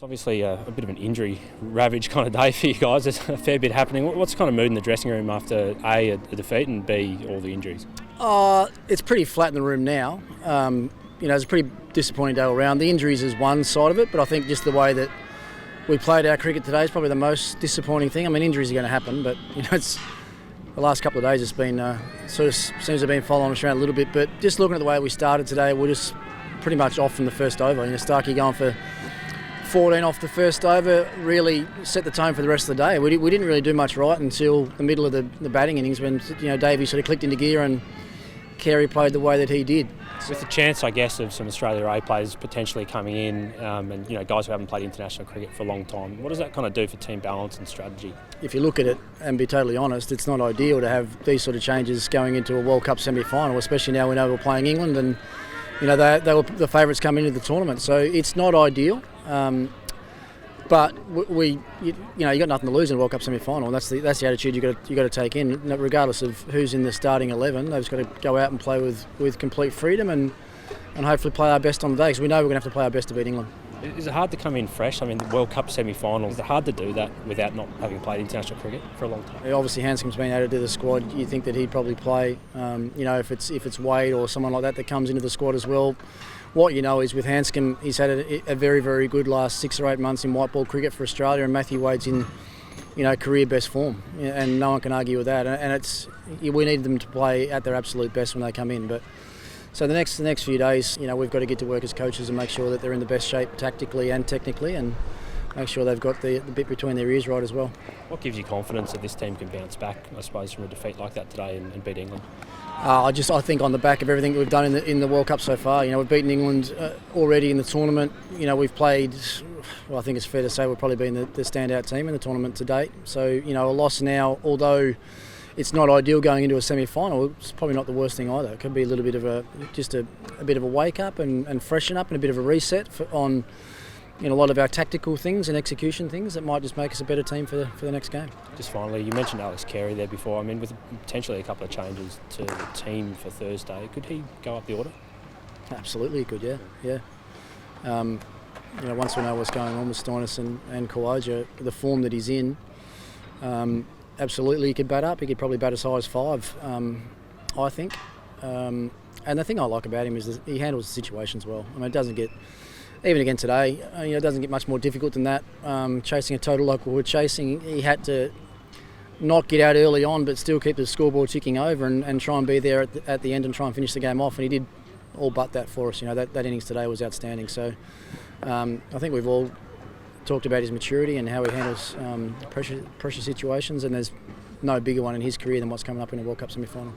It's obviously a bit of an injury-ravaged kind of day for you guys. There's a fair bit happening. What's the kind of mood in the dressing room after A, a defeat, and B, all the injuries? It's pretty flat in the room now. It's a pretty disappointing day all round. The injuries is one side of it, but I think just the way that we played our cricket today is probably the most disappointing thing. I mean, injuries are going to happen, but it's the last couple of days it's been sort of seems to have been following us around a little bit. But just looking at the way we started today, we're just pretty much off from the first over. Starkey going for 14 off the first over really set the tone for the rest of the day. We didn't really do much right until the middle of the batting innings when Davey sort of clicked into gear and Carey played the way that he did. With the chance, I guess, of some Australia A players potentially coming in and guys who haven't played international cricket for a long time, what does that kind of do for team balance and strategy? If you look at it and be totally honest, it's not ideal to have these sort of changes going into a World Cup semi-final, especially now we know we're playing England and they were the favourites coming into the tournament. So it's not ideal. But you got nothing to lose in a World Cup semi-final, and that's the attitude you got to take in, regardless of who's in the starting 11. They've just got to go out and play with complete freedom and hopefully play our best on the day, because we know we're going to have to play our best to beat England. Is it hard to come in fresh? I mean, the World Cup semi-final, is it hard to do that without not having played international cricket for a long time? Obviously, Hanscom's been added to the squad. You think that he'd probably play. If it's Wade or someone like that comes into the squad as well. What you know is with Hanscom, he's had a very, very good last 6 or 8 months in white ball cricket for Australia, and Matthew Wade's in, career best form, and no one can argue with that. And we need them to play at their absolute best when they come in. But so the next few days, we've got to get to work as coaches and make sure that they're in the best shape tactically and technically, and make sure they've got the bit between their ears right as well. What gives you confidence that this team can bounce back, I suppose, from a defeat like that today and beat England? I think on the back of everything that we've done in the World Cup so far, we've beaten England already in the tournament. We've played. Well, I think it's fair to say we've probably been the standout team in the tournament to date. So a loss now, although it's not ideal going into a semi-final, it's probably not the worst thing either. It could be a little bit of a bit of a wake up and freshen up and a bit of a reset on a lot of our tactical things and execution things that might just make us a better team for the next game. Just finally, you mentioned Alex Carey there before. I mean, with potentially a couple of changes to the team for Thursday, could he go up the order? Absolutely he could, yeah. Once we know what's going on with Stoinis and Khawaja, the form that he's in, absolutely he could bat up. He could probably bat as high as 5, I think. And the thing I like about him is that he handles the situations well. I mean, it doesn't get... Even again today, it doesn't get much more difficult than that. Chasing a total like we were chasing, he had to not get out early on, but still keep the scoreboard ticking over and try and be there at the end and try and finish the game off. And he did all but that for us. That innings today was outstanding. So I think we've all talked about his maturity and how he handles pressure situations. And there's no bigger one in his career than what's coming up in a World Cup semi-final.